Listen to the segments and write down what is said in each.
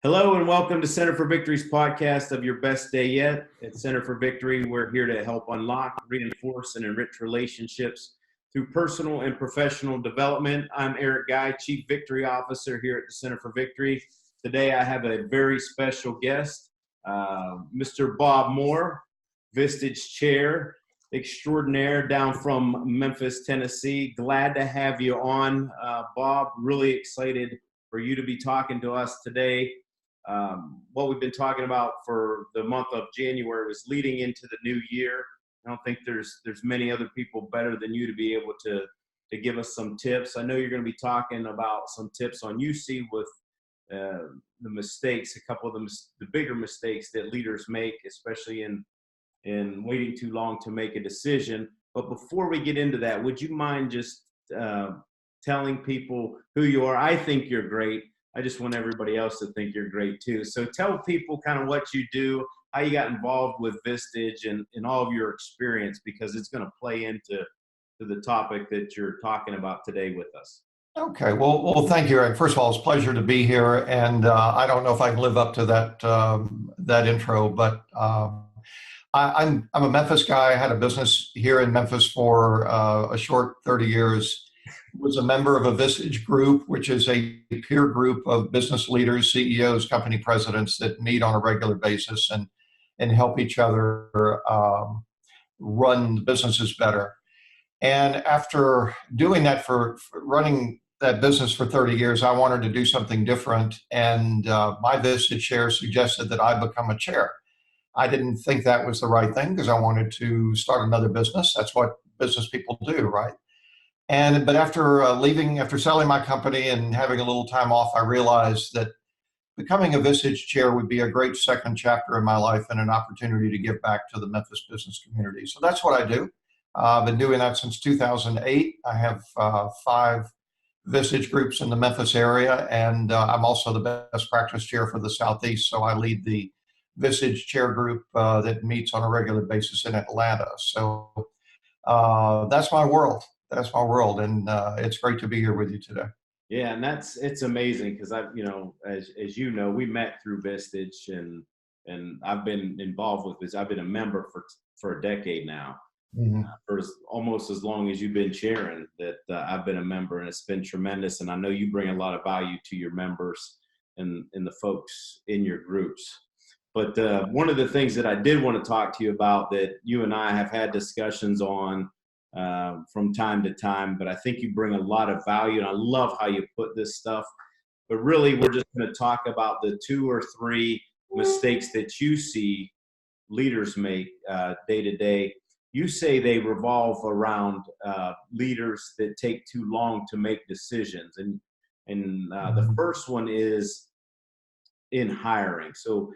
Hello and welcome to Center for Victory's podcast of Your Best Day Yet. At Center for Victory, we're here to help unlock, reinforce, and enrich relationships through personal and professional development. I'm Eric Guy, Chief Victory Officer here at the Center for Victory. Today I have a very special guest, Mr. Bob Moore, Vistage Chair extraordinaire down from Memphis, Tennessee. Glad to have you on, Bob. Really excited for you to be talking to us today. What we've been talking about for the month of January was leading into the new year. I don't think there's many other people better than you to be able to give us some tips. I know you're going to be talking about some tips on UC with the mistakes, a couple of the bigger mistakes that leaders make, especially in waiting too long to make a decision. But before we get into that, would you mind just telling people who you are? I think you're great. I just want everybody else to think you're great too. So tell people kind of what you do, how you got involved with Vistage and all of your experience, because it's going to play into the topic that you're talking about today with us. Okay. Well, thank you, Eric. First of all, it's a pleasure to be here. And I don't know if I can live up to that intro, but I'm a Memphis guy. I had a business here in Memphis for a short 30 years. Was a member of a Vistage group, which is a peer group of business leaders, CEOs, company presidents that meet on a regular basis and help each other run businesses better. And after doing that for running that business for 30 years, I wanted to do something different. And my Vistage Chair suggested that I become a chair. I didn't think that was the right thing because I wanted to start another business. That's what business people do, right? But after selling my company and having a little time off, I realized that becoming a Vistage Chair would be a great second chapter in my life and an opportunity to give back to the Memphis business community. So that's what I do. I've been doing that since 2008. I have 5 Vistage groups in the Memphis area, and I'm also the best practice chair for the Southeast. So I lead the Vistage Chair group that meets on a regular basis in Atlanta. So that's my world. That's my world, and it's great to be here with you today. Yeah, and it's amazing because as you know, we met through Vistage, and I've been involved with this. I've been a member for a decade now, for almost as long as you've been chairing. That I've been a member, and it's been tremendous. And I know you bring a lot of value to your members and the folks in your groups. But one of the things that I did want to talk to you about that you and I have had discussions on from time to time, but I think you bring a lot of value, and I love how you put this stuff. But really, we're just going to talk about the 2 or 3 mistakes that you see leaders make day to day. You say they revolve around leaders that take too long to make decisions, and the first one is in hiring. So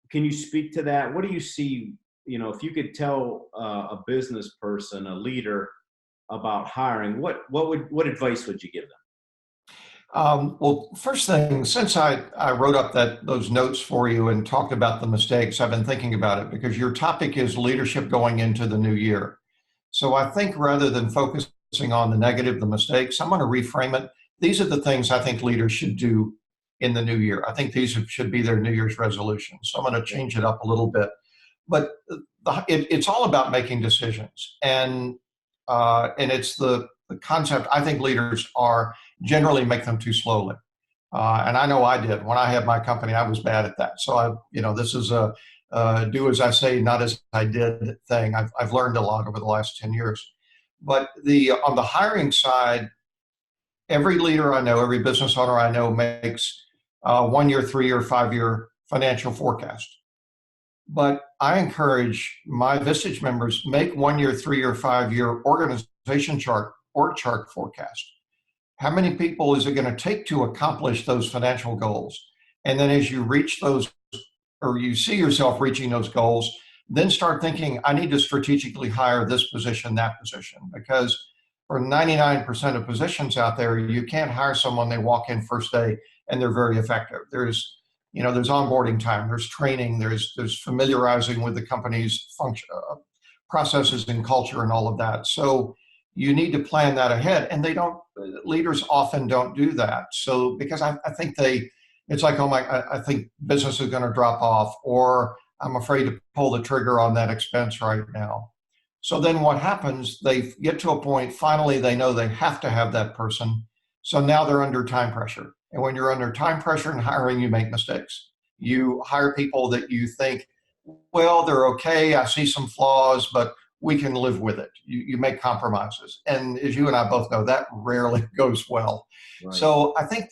can you speak to that? What do you see? If you could tell a business person, a leader, about hiring, what advice would you give them? Well, first thing, since I wrote up those notes for you and talked about the mistakes, I've been thinking about it because your topic is leadership going into the new year. So I think rather than focusing on the negative, the mistakes, I'm going to reframe it. These are the things I think leaders should do in the new year. I think these should be their New Year's resolutions. So I'm going to change it up a little bit. But it's all about making decisions, and it's the concept. I think leaders generally make them too slowly, and I know I did when I had my company. I was bad at that. So this is a do as I say, not as I did thing. I've learned a lot over the last 10 years. But on the hiring side, every leader I know, every business owner I know makes 1 year, 3 year, 5 year financial forecast. But I encourage my Vistage members, make 1 year, 3 year, 5 year organization chart, org chart forecast. How many people is it going to take to accomplish those financial goals? And then as you reach those, or you see yourself reaching those goals, then start thinking, I need to strategically hire this position, that position. Because for 99% of positions out there, you can't hire someone, they walk in first day and they're very effective. There's onboarding time, there's training, there's familiarizing with the company's function, processes and culture and all of that. So you need to plan that ahead, and leaders often don't do that. So because I think they It's like, oh my, I think business is going to drop off, or I'm afraid to pull the trigger on that expense right now. So then what happens, they get to a point, finally, they know they have to have that person. So now they're under time pressure. And when you're under time pressure in hiring, you make mistakes. You hire people that you think, well, they're okay. I see some flaws, but we can live with it. You make compromises. And as you and I both know, that rarely goes well. Right. So I think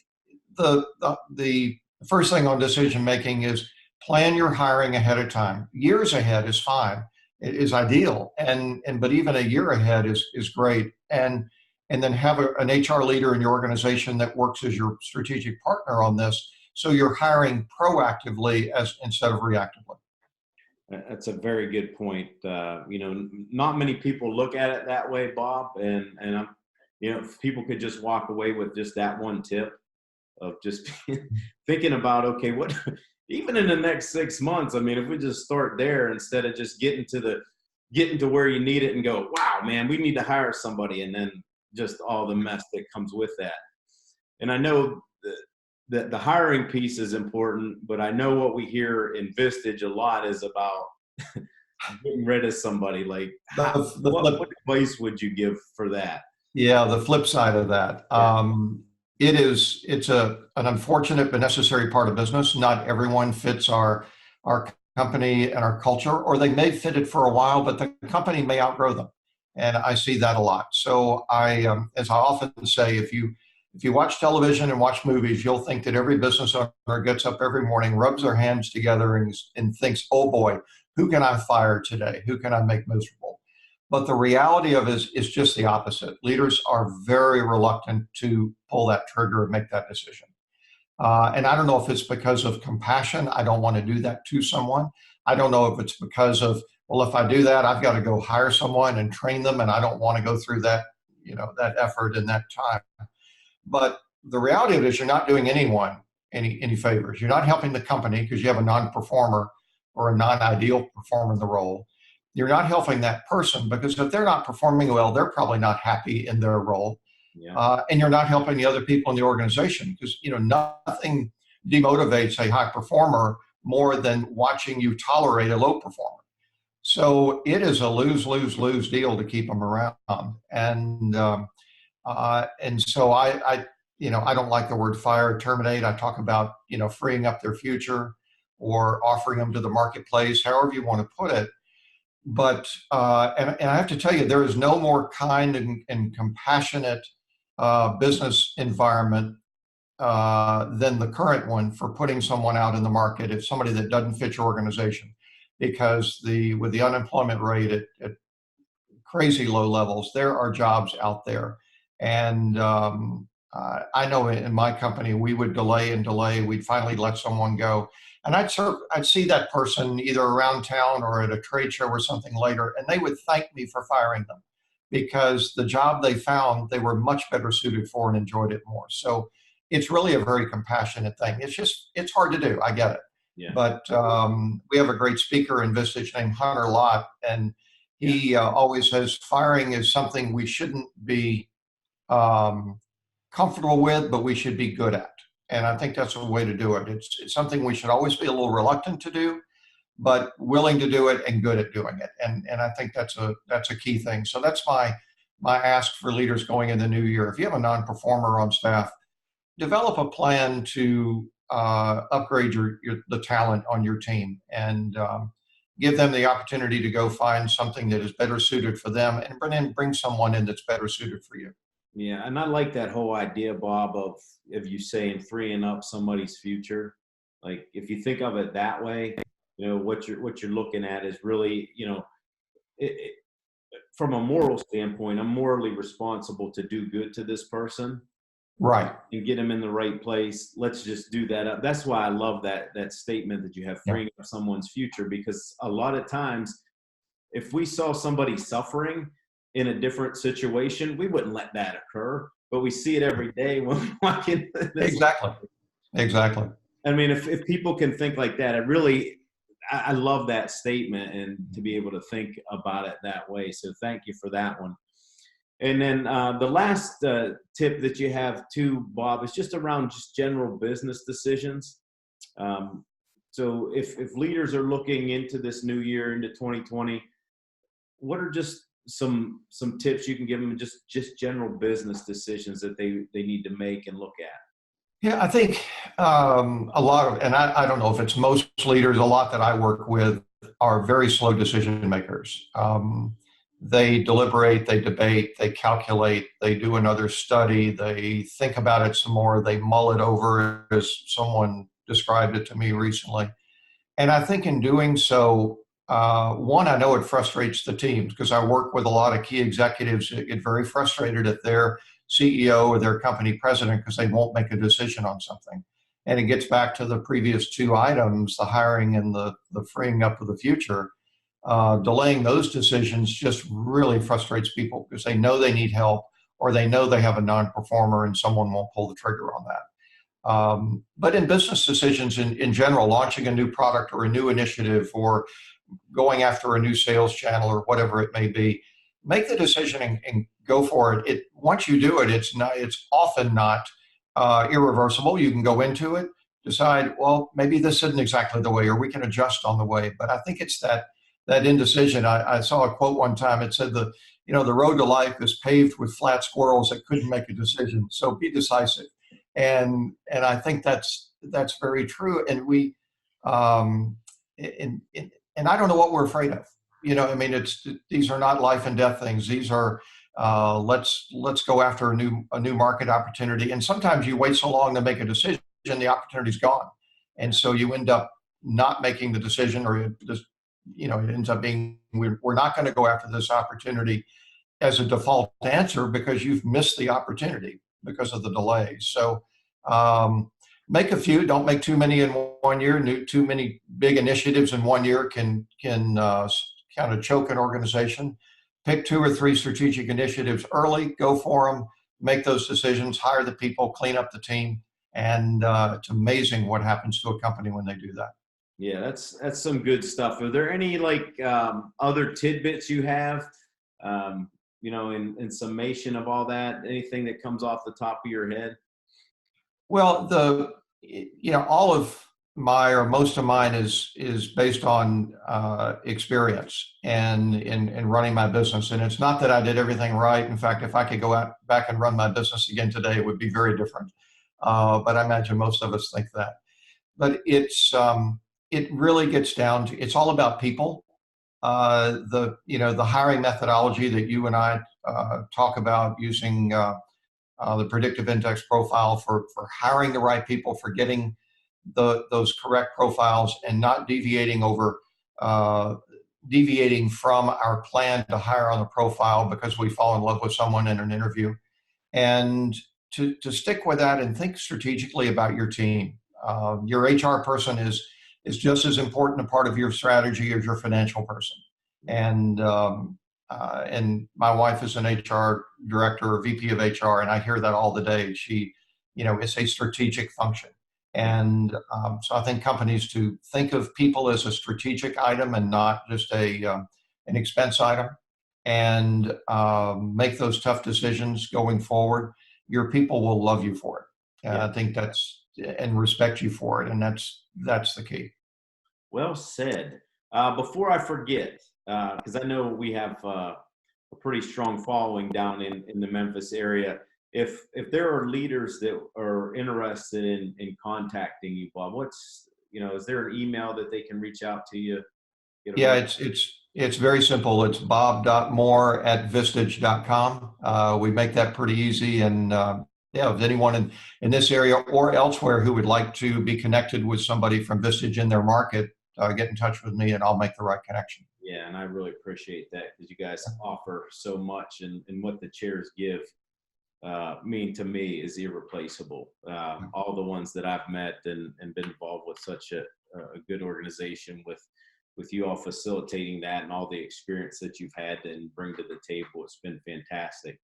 the first thing on decision making is plan your hiring ahead of time. Years ahead is fine, it is ideal, and but even a year ahead is great. And then have an HR leader in your organization that works as your strategic partner on this, so you're hiring proactively as instead of reactively. That's a very good point. Not many people look at it that way, Bob. And I'm, if people could just walk away with just that one tip of just thinking about, okay, what, even in the next 6 months, I mean, if we just start there instead of just getting to where you need it and go, wow, man, we need to hire somebody, and then just all the mess that comes with that. And I know that the hiring piece is important, but I know what we hear in Vistage a lot is about getting rid of somebody. Like, what advice would you give for that? Yeah, the flip side of that. Yeah. It's an unfortunate but necessary part of business. Not everyone fits our company and our culture, or they may fit it for a while, but the company may outgrow them. And I see that a lot. So as I often say, if you watch television and watch movies, you'll think that every business owner gets up every morning, rubs their hands together, and thinks, oh boy, who can I fire today? Who can I make miserable? But the reality of it is just the opposite. Leaders are very reluctant to pull that trigger and make that decision. And I don't know if it's because of compassion. I don't want to do that to someone. I don't know if it's because of, well, if I do that, I've got to go hire someone and train them, and I don't want to go through that, that effort and that time. But the reality of it is you're not doing anyone any favors. You're not helping the company because you have a non-performer or a non-ideal performer in the role. You're not helping that person because if they're not performing well, they're probably not happy in their role. Yeah. And you're not helping the other people in the organization because nothing demotivates a high performer more than watching you tolerate a low performer. So it is a lose deal to keep them around. And so I don't like the word fire, terminate. I talk about freeing up their future or offering them to the marketplace, however you want to put it. But and I have to tell you, there is no more kind and compassionate business environment than the current one for putting someone out in the market if somebody that doesn't fit your organization, because with the unemployment rate at crazy low levels, there are jobs out there. And I know in my company we would delay and delay. We'd finally let someone go, and I'd see that person either around town or at a trade show or something later, and they would thank me for firing them because the job they found they were much better suited for and enjoyed it more. So it's really a very compassionate thing. It's hard to do. I get it. Yeah. But we have a great speaker in Vistage named Hunter Lott, and he always says firing is something we shouldn't be comfortable with, but we should be good at. And I think that's a way to do it. It's something we should always be a little reluctant to do, but willing to do it and good at doing it. And I think that's a key thing. So that's my ask for leaders going in the new year. If you have a non-performer on staff, develop a plan to upgrade the talent on your team and give them the opportunity to go find something that is better suited for them and bring someone in that's better suited for you. Yeah, and I like that whole idea, Bob, of you saying freeing up somebody's future. Like if you think of it that way, what you're looking at is really, from a moral standpoint, I'm morally responsible to do good to this person, right, and get them in the right place. Let's just do that. That's why I love that statement that you have, freeing up someone's future, because a lot of times, if we saw somebody suffering in a different situation, we wouldn't let that occur. But we see it every day when we walk in. Exactly. I mean, if people can think like that, I love that statement, and to be able to think about it that way. So thank you for that one. And then the last tip that you have too, Bob, is just around just general business decisions. Um, so if leaders are looking into this new year, into 2020, what are just some tips you can give them, just general business decisions that they need to make and look at? Yeah, I think a lot of, and I don't know if it's most leaders, a lot that I work with are very slow decision makers. They deliberate, they debate, they calculate, they do another study, they think about it some more, they mull it over, as someone described it to me recently. And I think in doing so, one, I know it frustrates the teams because I work with a lot of key executives that get very frustrated at their CEO or their company president because they won't make a decision on something. And it gets back to the previous two items, the hiring and the freeing up of the future. Delaying those decisions just really frustrates people because they know they need help or they know they have a non-performer and someone won't pull the trigger on that. But in business decisions in general, launching a new product or a new initiative or going after a new sales channel or whatever it may be, make the decision and go for it. Once you do it, it's often not irreversible. You can go into it, decide, well, maybe this isn't exactly the way, or we can adjust on the way. But I think it's that indecision. I saw a quote one time. It said the road to life is paved with flat squirrels that couldn't make a decision. So be decisive. And I think that's very true. And we and I don't know what we're afraid of. I mean, these are not life and death things. These are let's go after a new market opportunity. And sometimes you wait so long to make a decision, the opportunity's gone, and so you end up not making the decision, or it ends up being we're not going to go after this opportunity as a default answer because you've missed the opportunity because of the delays. So make a few, don't make too many in 1 year. Too many big initiatives in 1 year can kind of choke an organization. Pick 2 or 3 strategic initiatives early, go for them, make those decisions, hire the people, clean up the team. And it's amazing what happens to a company when they do that. Yeah, that's some good stuff. Are there any other tidbits you have, in summation of all that? Anything that comes off the top of your head? Well, all of my or most of mine is based on experience and in running my business. And it's not that I did everything right. In fact, if I could go back and run my business again today, it would be very different. But I imagine most of us think that. But it really gets down to, it's all about people. The hiring methodology that you and I talk about using the predictive index profile for hiring the right people, for getting those correct profiles and not deviating from our plan to hire on the profile because we fall in love with someone in an interview, and to stick with that and think strategically about your team. Your HR person is just as important a part of your strategy as your financial person. And my wife is an HR director or VP of HR, and I hear that all the day. It's a strategic function. And so I think companies to think of people as a strategic item and not just an expense item, and make those tough decisions going forward. Your people will love you for it. Yeah. I think and respect you for it. And that's the key. Well said. Before I forget, because I know we have a pretty strong following down in the Memphis area. If there are leaders that are interested in contacting you, Bob, is there an email that they can reach out to you? Yeah, it's very simple. It's bob.moore at vistage.com. We make that pretty easy. And if anyone in this area or elsewhere who would like to be connected with somebody from Vistage in their market, get in touch with me and I'll make the right connection. Yeah, and I really appreciate that because you guys offer so much, and what the chairs give mean to me is irreplaceable. All the ones that I've met and been involved with such a good organization with you all facilitating that, and all the experience that you've had and bring to the table, it's been fantastic.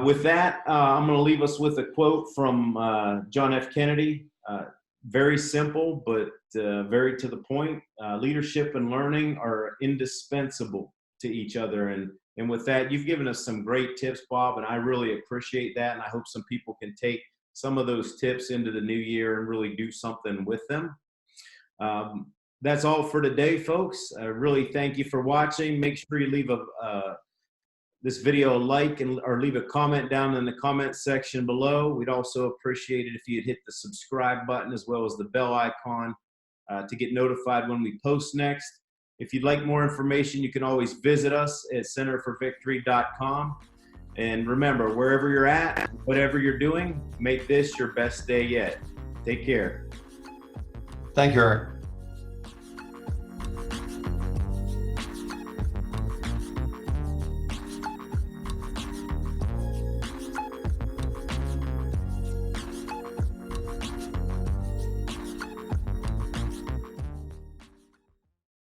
With that, I'm going to leave us with a quote from John F. Kennedy. Very simple, but very to the point. Leadership and learning are indispensable to each other, and And with that, you've given us some great tips, Bob, and I really appreciate that. And I hope some people can take some of those tips into the new year and really do something with them. That's all for today, folks. I really thank you for watching. Make sure you leave this video a like or leave a comment down in the comment section below. We'd also appreciate it if you'd hit the subscribe button as well as the bell icon to get notified when we post next. If you'd like more information, you can always visit us at centerforvictory.com. And remember, wherever you're at, whatever you're doing, make this your best day yet. Take care. Thank you, Eric.